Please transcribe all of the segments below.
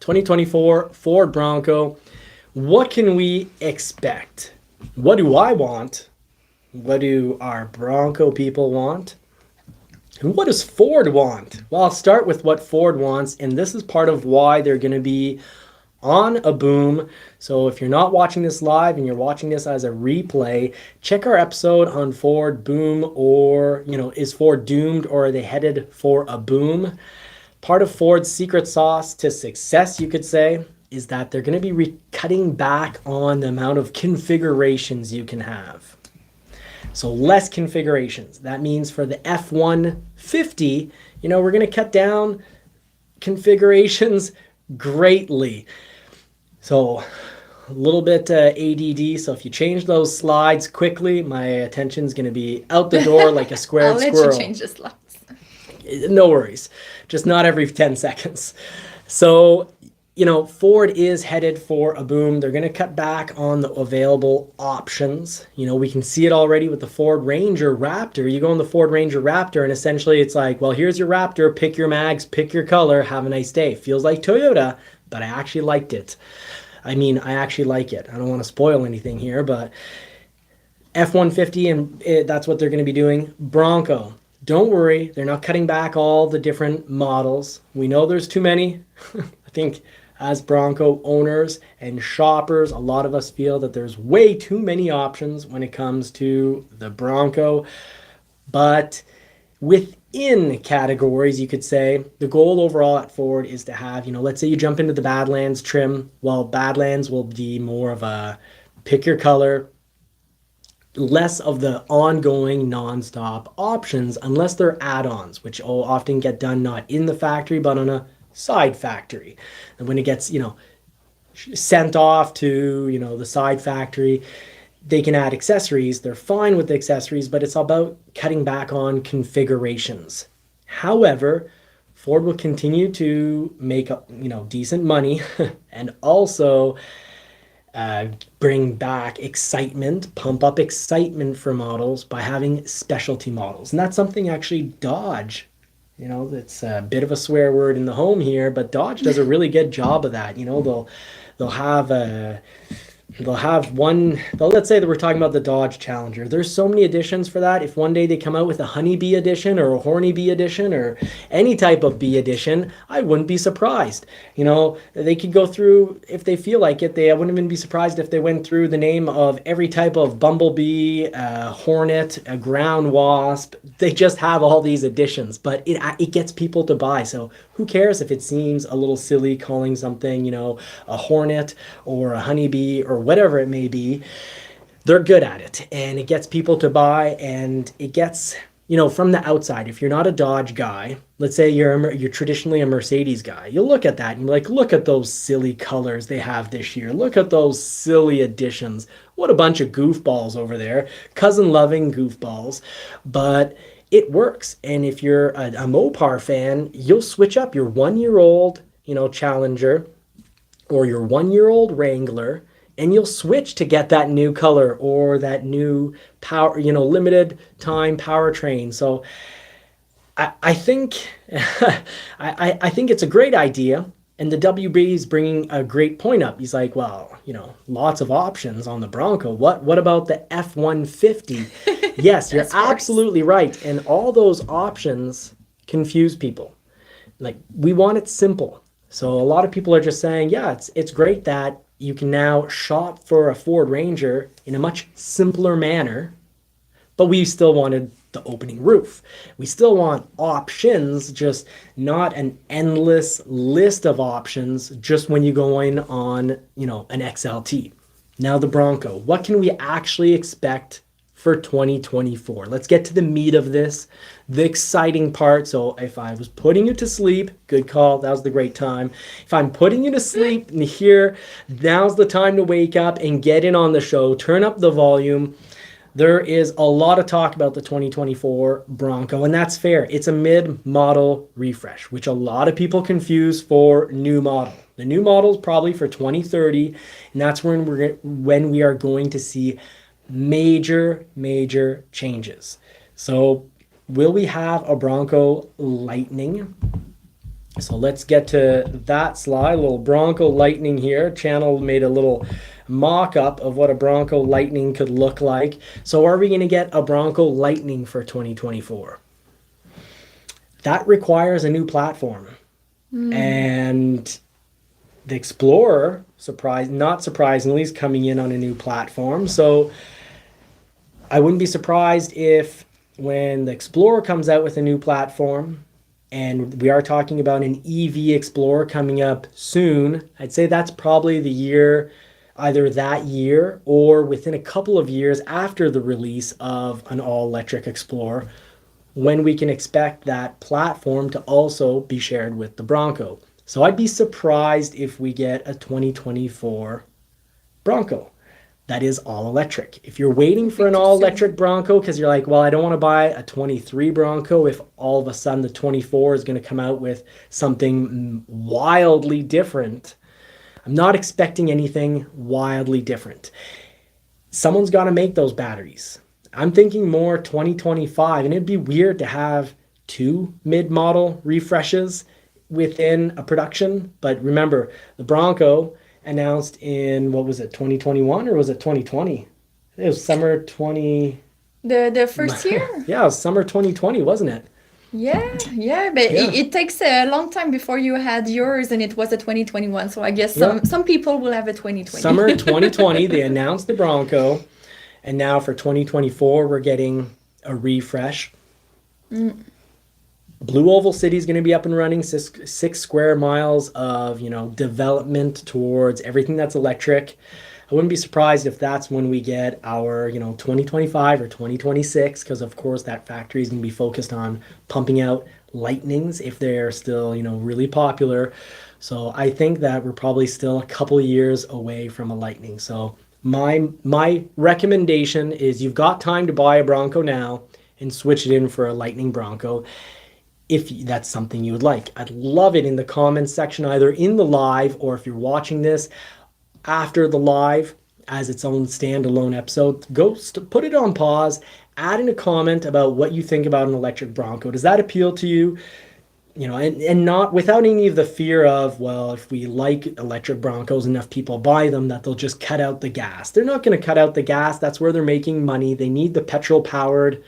2024 Ford Bronco. What can we expect? What do I want? What do our Bronco people want? And what does Ford want? Well, I'll start with what Ford wants, and this is part of why they're going to be on a boom. So if you're not watching this live and you're watching this as a replay, check our episode on Ford boom, or, is Ford doomed, or are they headed for a boom? Part of Ford's secret sauce to success, you could say, is that they're going to be cutting back on the amount of configurations you can have. So less configurations. That means for the F-150, we're going to cut down configurations greatly. So a little bit ADD. So if you change those slides quickly, my attention's going to be out the door like a squared squirrel. I'll let you change the slides. No worries. Just not every 10 seconds. So, Ford is headed for a boom. They're going to cut back on the available options. We can see it already with the Ford Ranger Raptor. You go on the Ford Ranger Raptor and essentially it's like, well, here's your Raptor, pick your mags, pick your color, have a nice day. Feels like Toyota, but I actually liked it. I actually like it. I don't want to spoil anything here, but F-150, and that's what they're going to be doing. Bronco. Don't worry, they're not cutting back all the different models. We know there's too many. I think as Bronco owners and shoppers, a lot of us feel that there's way too many options when it comes to the Bronco. But within categories, you could say, the goal overall at Ford is to have, let's say you jump into the Badlands trim. Well, Badlands will be more of a pick your color, less of the ongoing non-stop options unless they're add-ons, which will often get done not in the factory but on a side factory. And when it gets sent off to the side factory, they can add accessories. They're fine with the accessories, but it's about cutting back on configurations. However, Ford will continue to make decent money and also bring back excitement, pump up excitement for models by having specialty models. And that's something actually Dodge, it's a bit of a swear word in the home here, but Dodge does a really good job of that. They'll have one, let's say that we're talking about the Dodge Challenger. There's so many editions for that. If one day they come out with a honeybee edition or a horny bee edition or any type of bee edition, I wouldn't be surprised. They could go through, if they feel like it, I wouldn't even be surprised if they went through the name of every type of bumblebee, hornet, a ground wasp. They just have all these editions, but it gets people to buy. So who cares if it seems a little silly calling something, a hornet or a honeybee or whatever it may be. They're good at it, and it gets people to buy, and it gets, from the outside. If you're not a Dodge guy, let's say you're traditionally a Mercedes guy, you'll look at that and you're like, look at those silly colors they have this year. Look at those silly additions. What a bunch of goofballs over there. Cousin-loving goofballs. But it works. And if you're a Mopar fan, you'll switch up your 1-year-old, Challenger or your 1-year-old Wrangler, and you'll switch to get that new color or that new power, limited time powertrain. So I think I think it's a great idea. And the WB is bringing a great point up. He's like, well, lots of options on the Bronco. What about the F-150? Yes, you're absolutely right. And all those options confuse people. Like, we want it simple. So a lot of people are just saying, yeah, it's great that you can now shop for a Ford Ranger in a much simpler manner, but we still wanted the opening roof. We still want options, just not an endless list of options just when you go in on, an XLT. Now the Bronco, what can we actually expect for 2024? Let's get to the meat of this, the exciting part. So if I was putting you to sleep, good call, that was the great time. If I'm putting you to sleep here, now's the time to wake up and get in on the show, turn up the volume. There is a lot of talk about the 2024 Bronco, and that's fair. It's a mid-model refresh, which a lot of people confuse for new model. The new model is probably for 2030, and that's when we are going to see major changes. So will we have a Bronco Lightning? So let's get to that slide. A little Bronco Lightning here. Channel made a little mock-up of what a Bronco Lightning could look like. So are we going to get a Bronco Lightning for 2024? That requires a new platform. And the Explorer, not surprisingly, is coming in on a new platform. So I wouldn't be surprised if when the Explorer comes out with a new platform, and we are talking about an EV Explorer coming up soon, I'd say that's probably the year, either that year or within a couple of years after the release of an all-electric Explorer, when we can expect that platform to also be shared with the Bronco. So I'd be surprised if we get a 2024 Bronco that is all electric. If you're waiting for an all electric Bronco because you're like, well, I don't want to buy a 23 Bronco if all of a sudden the 24 is going to come out with something wildly different. I'm not expecting anything wildly different. Someone's got to make those batteries. I'm thinking more 2025, and it'd be weird to have two mid-model refreshes within a production. But remember, the Bronco announced in, what was it, 2021 or was it 2020? It was summer 20... The first year? Yeah, it was summer 2020, wasn't it? Yeah, but Yeah. it takes a long time before you had yours, and it was a 2021. So I guess some people will have a 2020. Summer 2020, they announced the Bronco, and now for 2024, we're getting a refresh. Blue Oval City is going to be up and running, 6 square miles of, development towards everything that's electric. I wouldn't be surprised if that's when we get our, 2025 or 2026, because of course that factory is going to be focused on pumping out Lightnings if they're still, really popular. So I think that we're probably still a couple years away from a Lightning. So my recommendation is you've got time to buy a Bronco now and switch it in for a Lightning Bronco, if that's something you would like. I'd love it in the comments section, either in the live or if you're watching this after the live as its own standalone episode, put it on pause, add in a comment about what you think about an electric Bronco. Does that appeal to you? And not without any of the fear of, well, if we like electric Broncos, enough people buy them that they'll just cut out the gas. They're not going to cut out the gas. That's where they're making money. They need the petrol-powered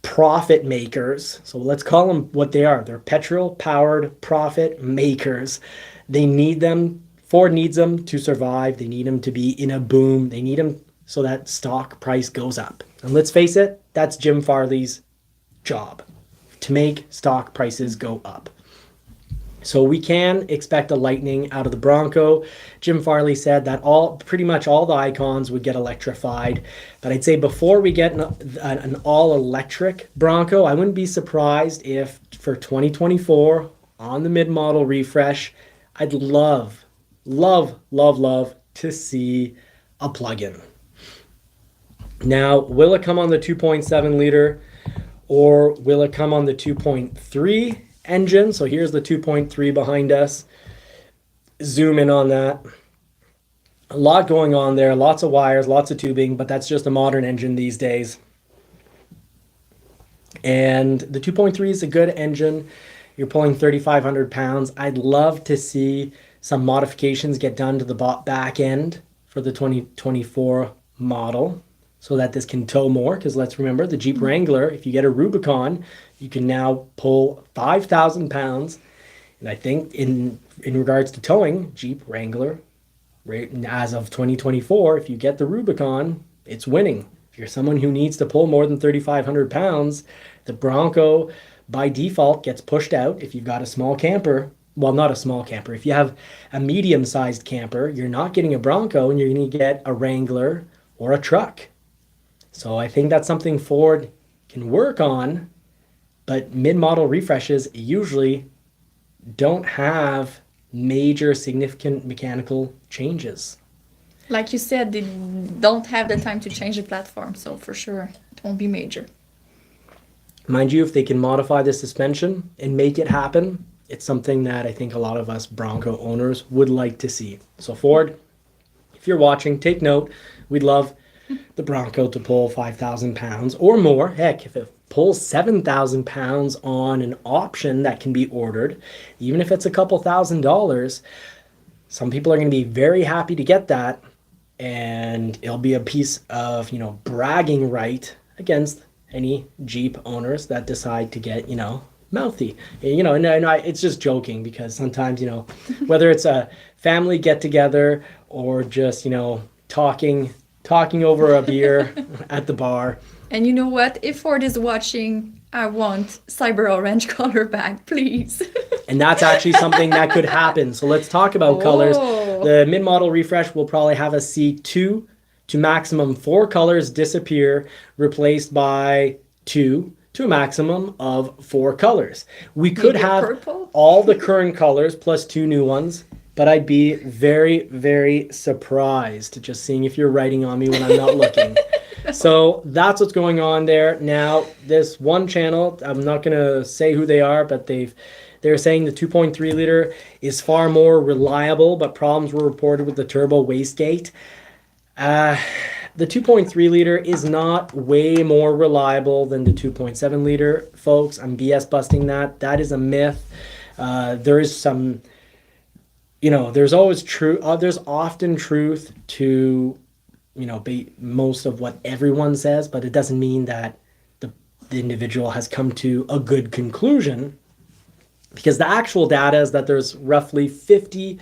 profit makers. So let's call them what they are. They're petrol-powered profit makers. They need them. Ford needs them to survive. They need them to be in a boom. They need them so that stock price goes up. And let's face it, that's Jim Farley's job, to make stock prices go up. So we can expect a Lightning out of the Bronco. Jim Farley said that pretty much all the icons would get electrified. But I'd say before we get an all-electric Bronco, I wouldn't be surprised if for 2024 on the mid-model refresh, I'd love to see a plug-in. Now, will it come on the 2.7 liter or will it come on the 2.3 engine? So here's the 2.3 behind us. Zoom in on that. A lot going on there, lots of wires, lots of tubing, but that's just a modern engine these days. And the 2.3 is a good engine. You're pulling 3,500 pounds. I'd love to see some modifications get done to the back end for the 2024 model so that this can tow more, because let's remember the Jeep Wrangler, if you get a Rubicon, you can now pull 5,000 pounds. And I think in regards to towing, Jeep Wrangler, as of 2024, if you get the Rubicon, it's winning. If you're someone who needs to pull more than 3,500 pounds, the Bronco by default gets pushed out. If you've got a small camper, well, not a small camper, if you have a medium-sized camper, you're not getting a Bronco and you're going to get a Wrangler or a truck. So I think that's something Ford can work on, but mid-model refreshes usually don't have major significant mechanical changes. Like you said, they don't have the time to change the platform, so for sure it won't be major. Mind you, if they can modify the suspension and make it happen, it's something that I think a lot of us Bronco owners would like to see. So Ford, if you're watching, take note. We'd love the Bronco to pull 5,000 pounds or more. Heck, if pull 7,000 pounds on an option that can be ordered, even if it's a couple $1,000s, some people are going to be very happy to get that. And it'll be a piece of, bragging right against any Jeep owners that decide to get, mouthy. It's just joking because sometimes, whether it's a family get together or just, talking over a beer at the bar. And you know what? If Ford is watching, I want cyber orange color back, please. And that's actually something that could happen. So let's talk about colors. The mid-model refresh will probably have us see 2 to maximum 4 colors disappear, replaced by 2 to a maximum of 4 colors. We could have purple? All the current colors plus 2 new ones, but I'd be very, very surprised just seeing if you're writing on me when I'm not looking. So that's what's going on there. Now, this one channel, I'm not going to say who they are, but they're saying the 2.3 liter is far more reliable, but problems were reported with the turbo wastegate. The 2.3 liter is not way more reliable than the 2.7 liter, folks. I'm BS busting that. That is a myth. There is some, there's always there's often truth to, most of what everyone says, but it doesn't mean that the individual has come to a good conclusion. Because the actual data is that there's roughly 50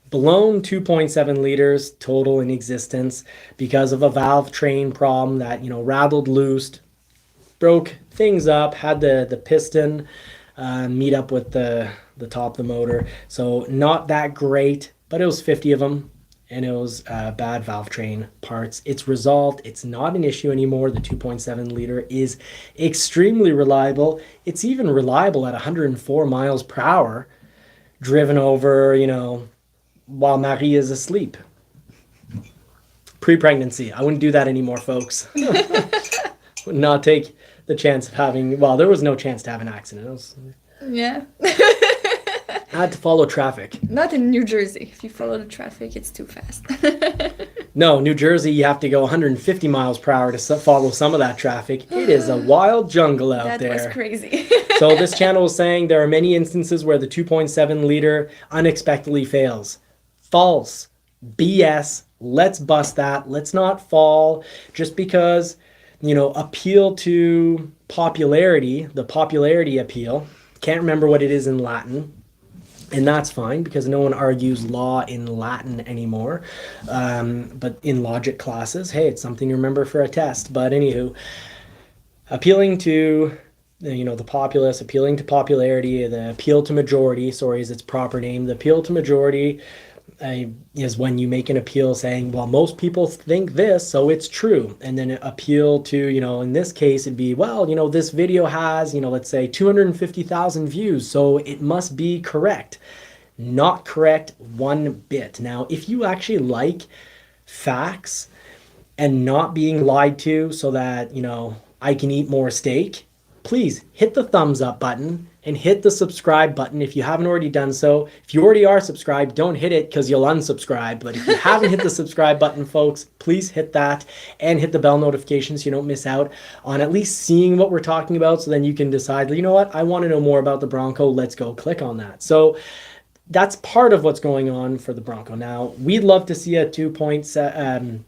blown 2.7 liters total in existence because of a valve train problem that, rattled loose, broke things up, had the piston meet up with the top of the motor. So not that great, but it was 50 of them. And it was bad valve train parts. It's resolved. It's not an issue anymore. The 2.7 liter is extremely reliable. It's even reliable at 104 miles per hour, driven over, while Marie is asleep. Pre-pregnancy. I wouldn't do that anymore, folks. Would not take the chance of having, there was no chance to have an accident. Yeah. I had to follow traffic. Not in New Jersey. If you follow the traffic, it's too fast. No, New Jersey, you have to go 150 miles per hour to follow some of that traffic. It is a wild jungle out there. That was crazy. So this channel is saying there are many instances where the 2.7 liter unexpectedly fails. False. BS. Let's bust that. Let's not fall just because, appeal to popularity, the popularity appeal. Can't remember what it is in Latin. And that's fine because no one argues law in Latin anymore. But in logic classes, hey, it's something to remember for a test. But anywho, appealing to, the populace, appealing to popularity, the appeal to majority, is its proper name. The appeal to majority is when you make an appeal saying, well, most people think this, so it's true. And then appeal to, in this case, it'd be, this video has, let's say 250,000 views, so it must be correct. Not correct one bit. Now, if you actually like facts and not being lied to so that, I can eat more steak, please hit the thumbs up button and hit the subscribe button if you haven't already done so. If you already are subscribed, don't hit it because you'll unsubscribe. But if you haven't hit the subscribe button, folks, please hit that and hit the bell notification so you don't miss out on at least seeing what we're talking about. So then you can decide, you know what, I want to know more about the Bronco. Let's go click on that. So that's part of what's going on for the Bronco. Now, we'd love to see a 2.7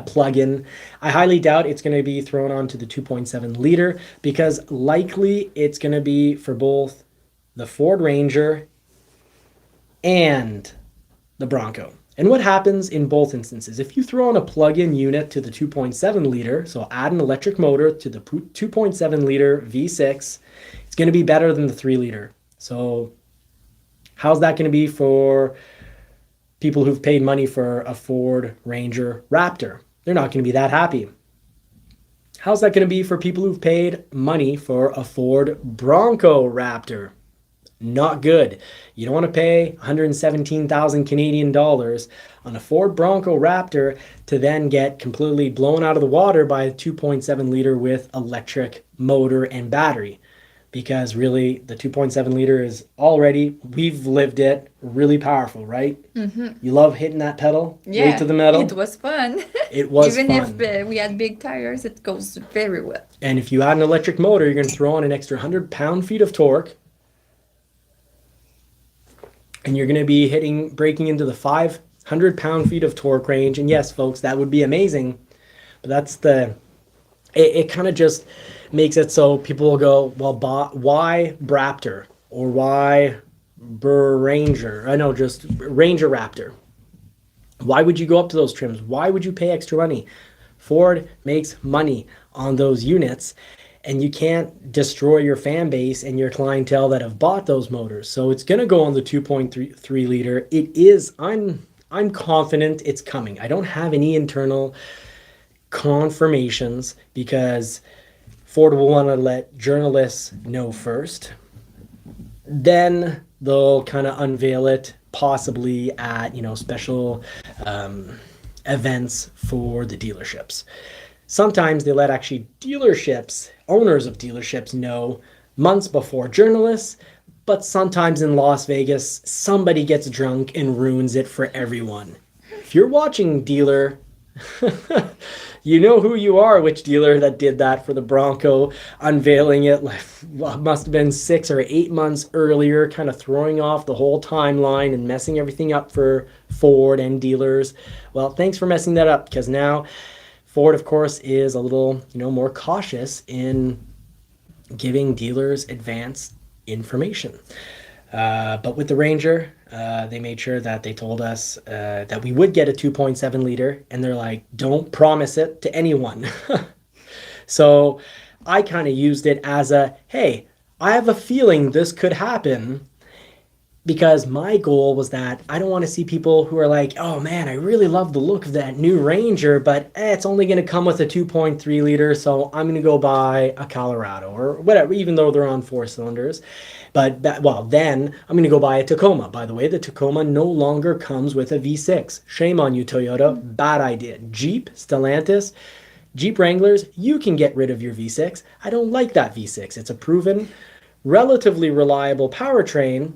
plug-in. I highly doubt it's going to be thrown onto the 2.7 liter because likely it's going to be for both the Ford Ranger and the Bronco. And what happens in both instances, if you throw on a plug-in unit to the 2.7 liter, so add an electric motor to the 2.7 liter V6, it's going to be better than the 3 liter. So how's that going to be for people who've paid money for a Ford Ranger Raptor? They're not going to be that happy. How's that going to be for people who've paid money for a Ford Bronco Raptor? Not good. You don't want to pay 117,000 Canadian dollars on a Ford Bronco Raptor to then get completely blown out of the water by a 2.7 liter with electric motor and battery. because really the 2.7 liter is already, we've lived it, really powerful, right? You love hitting that pedal, weight to Yeah, the metal. it was fun. It was Even if fun. we had big tires, it goes very well. And if you add an electric motor, you're going to throw on an extra 100 pound-feet of torque. And you're going to be breaking into the 500 pound-feet of torque range. And yes, folks, that would be amazing. But that's it kind of just makes it so people will go, well, why Braptor? Or why Ranger? I know, just Ranger Raptor. Why would you go up to those trims? Why would you pay extra money? Ford makes money on those units, and you can't destroy your fan base and your clientele that have bought those motors. So it's going to go on the 2.3 liter. It is, I'm confident it's coming. I don't have any internal confirmations because Ford will want to let journalists know first. Then they'll kind of unveil it possibly at, special events for the dealerships. Sometimes they let actually dealerships, owners of dealerships, know months before journalists, but sometimes in Las Vegas, somebody gets drunk and ruins it for everyone. If you're watching, dealer, you know who you are, which dealer that did that for the Bronco, unveiling it must have been 6 or 8 months earlier, kind of throwing off the whole timeline and messing everything up for Ford and dealers. Well, thanks for messing that up, because now Ford, of course, is a little, more cautious in giving dealers advanced information. But with the Ranger, they made sure that they told us that we would get a 2.7 liter, and they're like, don't promise it to anyone. So I kind of used it as hey, I have a feeling this could happen, because my goal was that I don't want to see people who are like, oh man, I really love the look of that new Ranger, but it's only going to come with a 2.3 liter, so I'm going to go buy a Colorado or whatever, even though they're on 4 cylinders. But then I'm going to go buy a Tacoma. By the way, the Tacoma no longer comes with a V6. Shame on you, Toyota. Bad idea. Jeep, Stellantis, Jeep Wranglers, you can get rid of your V6. I don't like that V6. It's a proven, relatively reliable powertrain,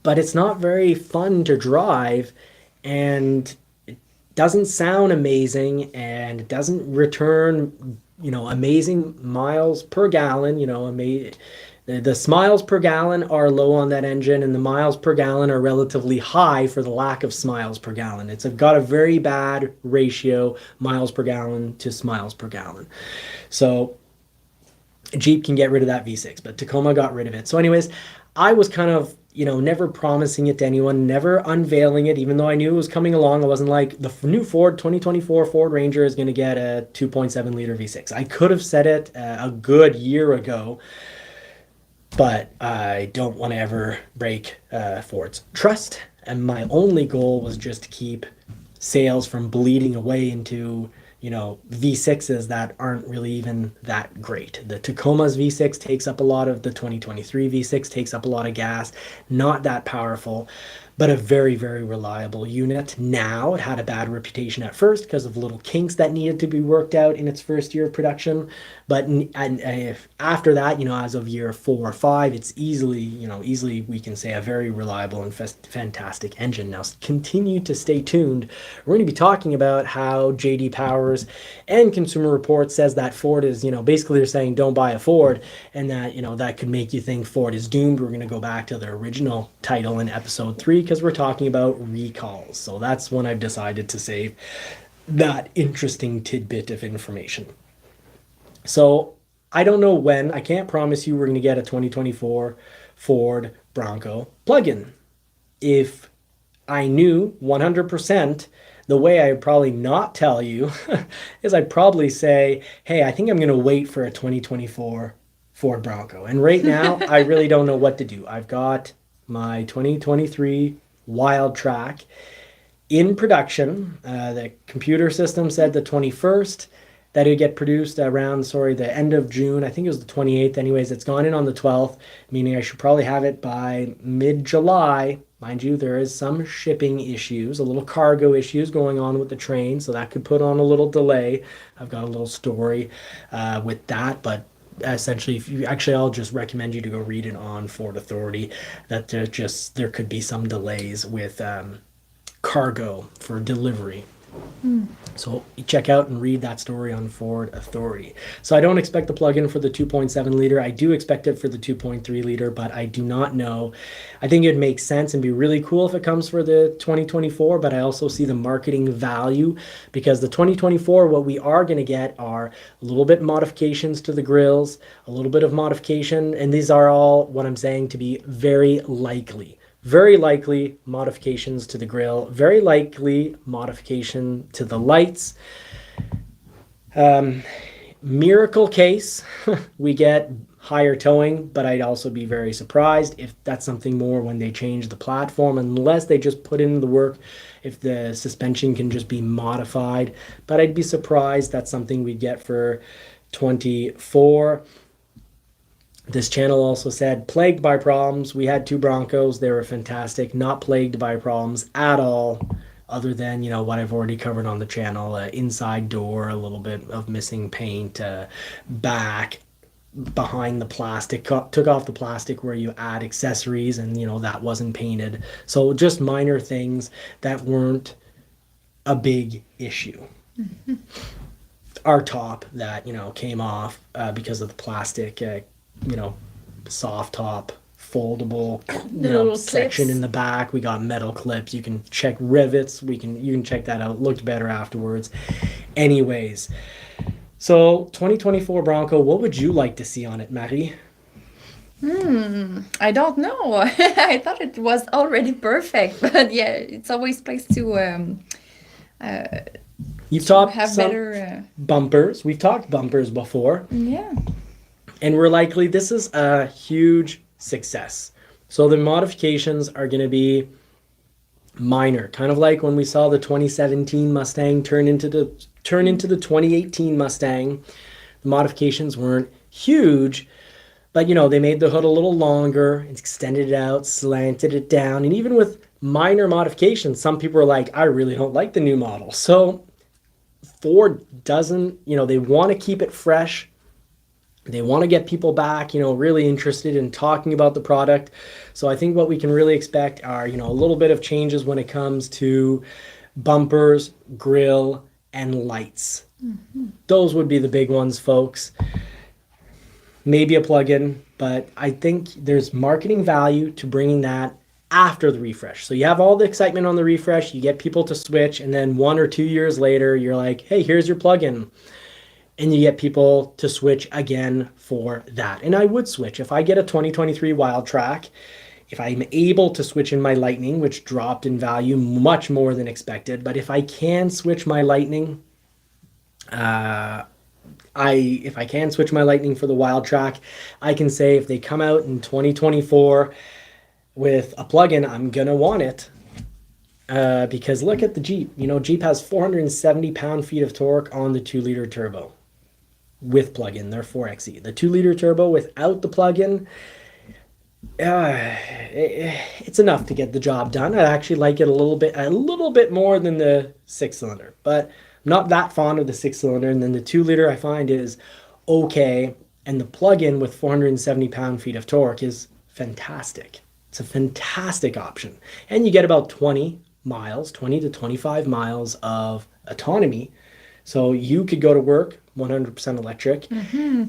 but it's not very fun to drive, and it doesn't sound amazing, and it doesn't return, amazing miles per gallon. The miles per gallon are low on that engine, and the miles per gallon are relatively high for the lack of miles per gallon. It's got a very bad ratio, miles per gallon to miles per gallon. So Jeep can get rid of that V6, but Tacoma got rid of it. So anyways, I was kind of, never promising it to anyone, never unveiling it, even though I knew it was coming along. I wasn't like, the new Ford 2024 Ford Ranger is going to get a 2.7 liter V6. I could have said it a good year ago, but I don't want to ever break Ford's trust. And my only goal was just to keep sales from bleeding away into V6s that aren't really even that great. The Tacoma's V6 takes up a lot of, the 2023 V6 takes up a lot of gas, not that powerful, but a very, very reliable unit. Now, it had a bad reputation at first because of little kinks that needed to be worked out in its first year of production. But after that, as of year 4 or 5, it's easily we can say a very reliable and fantastic engine. Now, continue to stay tuned. We're going to be talking about how JD Powers and Consumer Reports says that Ford is, basically they're saying don't buy a Ford, and that, that could make you think Ford is doomed. We're going to go back to their original title in episode 3, because we're talking about recalls. So that's when I've decided to save that interesting tidbit of information. So I don't know when. I can't promise you we're going to get a 2024 Ford Bronco plug-in. If I knew 100%, the way I would probably not tell you is I'd probably say, hey, I think I'm going to wait for a 2024 Ford Bronco. And right now, I really don't know what to do. I've got my 2023 Wild Track in production. The computer system said the 21st that it would get produced around, the end of June. I think it was the 28th. Anyways, it's gone in on the 12th, meaning I should probably have it by mid-July. Mind you, there is some shipping issues, a little cargo issues going on with the train, so that could put on a little delay. I've got a little story with that, but essentially, if you actually, I'll just recommend you to go read it on Ford Authority. That there could be some delays with cargo for delivery. So check out and read that story on Ford Authority. So I don't expect the plug-in for the 2.7 liter. I do expect it for the 2.3 liter, but I do not know. I think it'd make sense and be really cool if it comes for the 2024, but I also see the marketing value because the 2024, what we are going to get are a little bit modifications to the grills, a little bit of modification, and these are all what I'm saying to be very likely modifications to the grill, very likely modification to the lights. Miracle case, we get higher towing, but I'd also be very surprised if that's something more when they change the platform, unless they just put in the work, if the suspension can just be modified. But I'd be surprised that's something we get for 24. This channel also said, plagued by problems. We had 2 Broncos. They were fantastic. Not plagued by problems at all, other than, what I've already covered on the channel. Inside door, a little bit of missing paint, back, behind the plastic. Took off the plastic where you add accessories, and, that wasn't painted. So just minor things that weren't a big issue. Our top that, came off because of the plastic, soft top, foldable, section clips in the back. We got metal clips. You can check rivets. You can check that out. It looked better afterwards. Anyways, so 2024 Bronco, what would you like to see on it, Marie? I don't know. I thought it was already perfect, but yeah, it's always placed to You've talked have some better bumpers. We've talked bumpers before. yeah. And we're likely, this is a huge success. So the modifications are going to be minor, kind of like when we saw the 2017 Mustang turn into the 2018 Mustang. The modifications weren't huge, but they made the hood a little longer, extended it out, slanted it down, and even with minor modifications, some people are like, I really don't like the new model. So Ford doesn't, they want to keep it fresh. They want to get people back, really interested in talking about the product. So I think what we can really expect are, a little bit of changes when it comes to bumpers, grill, and lights. Those would be the big ones, folks. Maybe a plug-in, but I think there's marketing value to bringing that after the refresh. So you have all the excitement on the refresh, you get people to switch, and then 1 or 2 years later, you're like, hey, here's your plug-in. And you get people to switch again for that. And I would switch. If I get a 2023 Wild Track, if I'm able to switch in my Lightning, which dropped in value much more than expected, but if I can switch my Lightning, if I can switch my Lightning for the Wild Track, I can say if they come out in 2024 with a plug-in, I'm going to want it. Because look at the Jeep. Jeep has 470 pound-feet of torque on the 2-liter turbo. With plug-in, they're 4xe. The 2-liter turbo without the plug-in, it's enough to get the job done. I actually like it a little bit more than the 6-cylinder, but I'm not that fond of the 6-cylinder. And then the 2-liter I find is okay, and the plug-in with 470 pound-feet of torque is fantastic. It's a fantastic option, and you get about 20 to 25 miles of autonomy. So you could go to work 100% electric.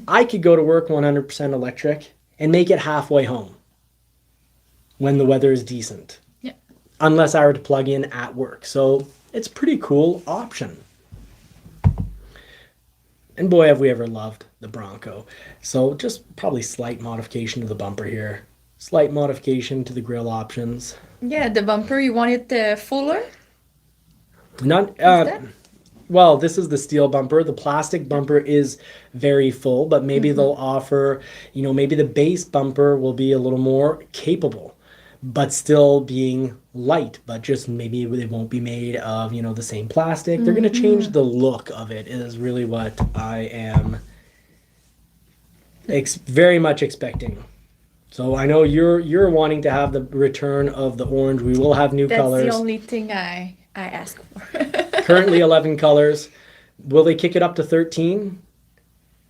I could go to work 100% electric and make it halfway home when the weather is decent. Yeah. Unless I were to plug in at work. So it's a pretty cool option. And boy, have we ever loved the Bronco. So just probably slight modification to the bumper here. Slight modification to the grille options. Yeah, the bumper, you want it fuller? Not well, this is the steel bumper. The plastic bumper is very full, but maybe they'll offer, maybe the base bumper will be a little more capable, but still being light, but just maybe they won't be made of, the same plastic. They're going to change the look of it is really what I am very much expecting. So I know you're wanting to have the return of the orange. We will have new colors. That's the only thing I ask for. Currently 11 colors. Will they kick it up to 13?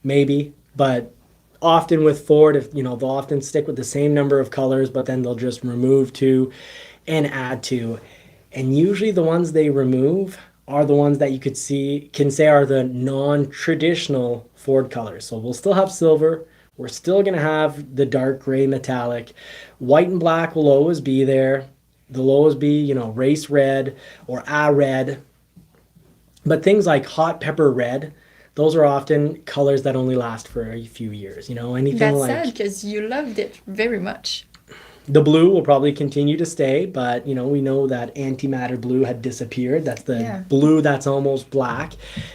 Maybe, but often with Ford, if they'll often stick with the same number of colors, but then they'll just remove two and add two. And usually the ones they remove are the ones that you can say are the non-traditional Ford colors. So we'll still have silver. We're still going to have the dark gray metallic. White and black will always be there. They'll always be, race red or a red. But things like hot pepper red, those are often colors that only last for a few years. Anything That's like sad because you loved it very much. the blue will probably continue to stay, but we know that antimatter blue had disappeared. That's the blue that's almost black.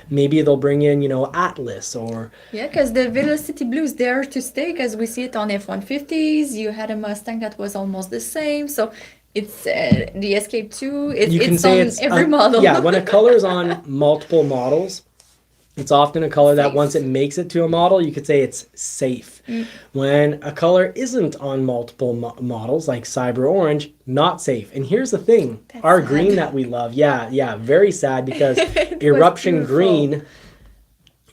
Maybe they'll bring in, Atlas or Yeah, because the Velocity Blue is there to stay because we see it on F-150s. You had a Mustang that was almost the same. So it's the Escape 2. It's on every model. Yeah, when a color is on multiple models, it's often a color that once it makes it to a model, you could say it's safe. When a color isn't on multiple models, like Cyber Orange, not safe. And here's the thing, our sad green that we love, very sad because Eruption Green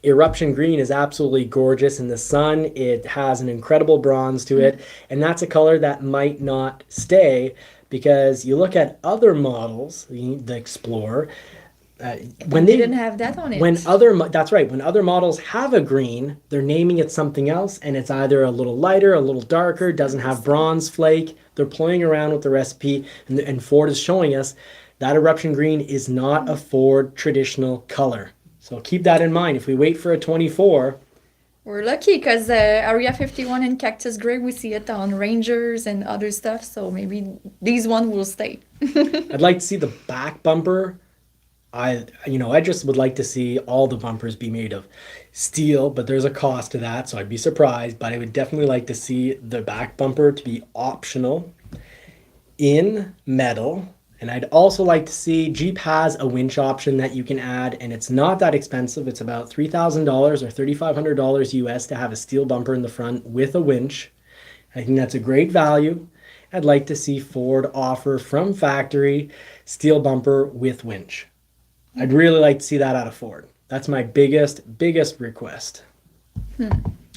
is absolutely gorgeous in the sun. It has an incredible bronze to it, and that's a color that might not stay because you look at other models, the Explorer, when they didn't have that on it. That's right. When other models have a green, they're naming it something else, and it's either a little lighter, a little darker, doesn't have bronze flake. They're playing around with the recipe, and Ford is showing us that Eruption Green is not a Ford traditional color. So keep that in mind. If we wait for a 24, we're lucky because Area 51 and Cactus Gray, we see it on Rangers and other stuff. So maybe these one will stay. I'd like to see the back bumper. I just would like to see all the bumpers be made of steel, but there's a cost to that, so I'd be surprised. But I would definitely like to see the back bumper to be optional in metal. And I'd also like to see, Jeep has a winch option that you can add, and it's not that expensive. It's about $3,000 or $3,500 US to have a steel bumper in the front with a winch. I think that's a great value. I'd like to see Ford offer from factory steel bumper with winch. I'd really like to see that out of Ford. That's my biggest request.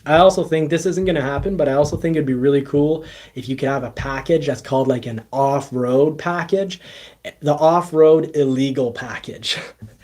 I also think this isn't going to happen, but I also think it'd be really cool if you could have a package that's called like an off-road package, the off-road illegal package.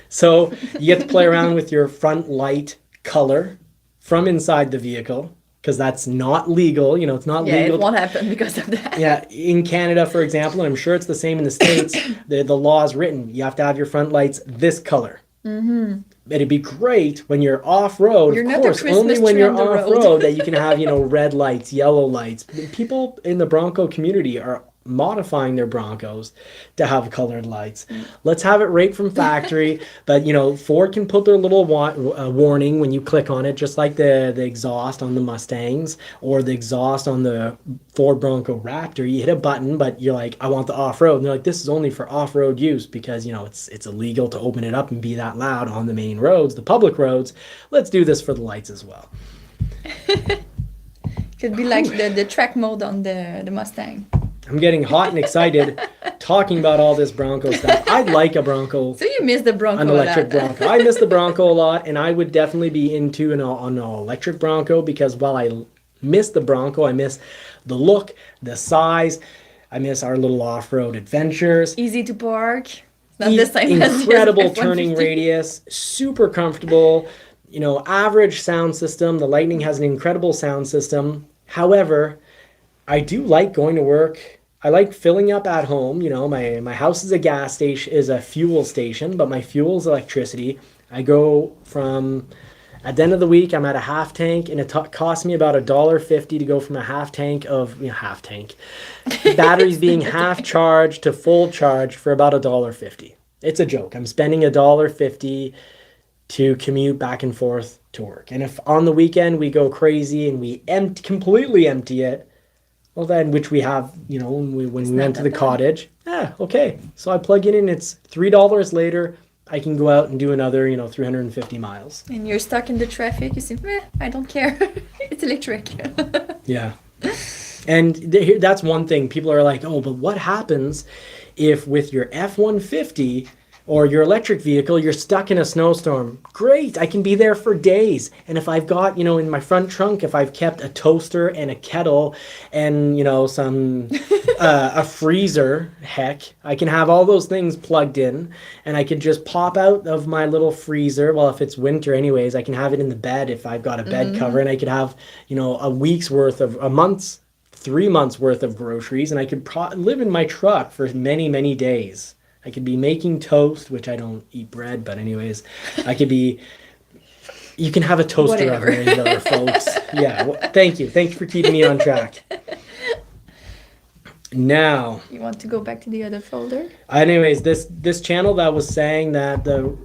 So you get to play around with your front light color from inside the vehicle, because that's not legal. It's not legal. Yeah, it won't happen because of that. Yeah, in Canada, for example, and I'm sure it's the same in the States, the law is written. You have to have your front lights this color. But it'd be great when you're off-road, of course, only when you're off-road that you can have, red lights, yellow lights. People in the Bronco community are modifying their Broncos to have colored lights. Let's have it right from factory. But Ford can put their little warning when you click on it, just like the exhaust on the Mustangs or the exhaust on the Ford Bronco Raptor. You hit a button, but you're like, I want the off-road, and they're like, this is only for off-road use because it's illegal to open it up and be that loud on the main roads, the public roads. Let's do this for the lights as well. Could be like the track mode on the Mustang. I'm getting hot and excited talking about all this Bronco stuff. I'd like a Bronco. So you miss the Bronco an electric Bronco. I miss the Bronco a lot, and I would definitely be into an electric Bronco because while I miss the Bronco, I miss the look, the size. I miss our little off-road adventures. Easy to park. Not the same as incredible turning radius, super comfortable. Average sound system. The Lightning has an incredible sound system. However, I do like going to work. I like filling up at home. My house is a gas station, is a fuel station, but my fuel is electricity. I go from, at the end of the week, I'm at a half tank, and it costs me about $1.50 to go from a half tank batteries being half charged to full charge for about $1.50. It's a joke. I'm spending $1.50 to commute back and forth to work. And if on the weekend we go crazy and we completely empty it, well then, which we have, when we went to the cottage. Yeah, okay. So I plug it in, it's $3 later. I can go out and do another, 350 miles. And you're stuck in the traffic, you say, I don't care. It's electric. Yeah. And that's one thing. People are like, oh, but what happens if with your F-150, Or your electric vehicle, you're stuck in a snowstorm. Great, I can be there for days. And if I've got, in my front trunk, if I've kept a toaster and a kettle and, some a freezer, heck, I can have all those things plugged in and I could just pop out of my little freezer. Well, if it's winter anyways, I can have it in the bed if I've got a bed cover, and I could have, a week's worth of a month's 3 months worth of groceries, and I could live in my truck for many, many days. I could be making toast, which I don't eat bread, but anyways, I could be. You can have a toaster Whatever. oven there, folks. Yeah, thank you. Thank you for keeping me on track. Now, You want to go back to the other folder? anyways, this channel that was saying that the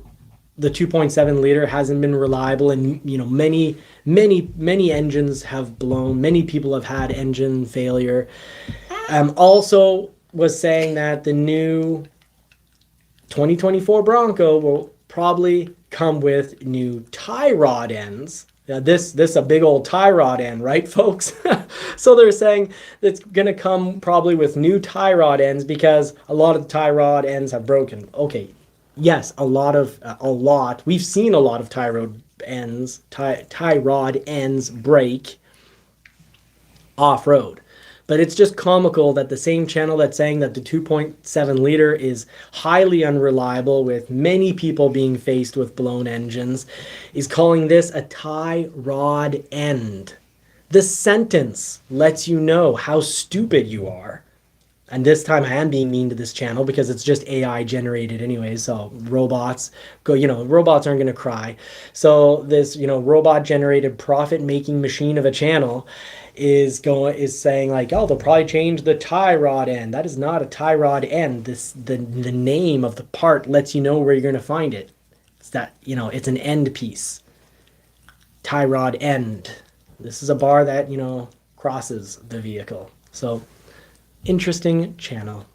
2.7 liter hasn't been reliable, and many engines have blown. Many people have had engine failure. Also was saying that the new 2024 Bronco will probably come with new tie rod ends. Now this a big old tie rod end, right, folks? So they're saying it's gonna come probably with new tie rod ends because a lot of the tie rod ends have broken. Okay, yes, a lot. We've seen a lot of tie rod ends break off road. But it's just comical that the same channel that's saying that the 2.7 liter is highly unreliable, with many people being faced with blown engines, is calling this a tie rod end. The sentence lets you know how stupid you are. And this time I am being mean to this channel because it's just AI generated anyway. So robots robots aren't going to cry. So this, robot generated profit making machine of a channel is saying like, oh, they'll probably change the tie rod end. That is not a tie rod end. The name of the part lets you know where you're going to find it. It's that, it's an end piece. Tie rod end. This is a bar that, crosses the vehicle. So interesting channel.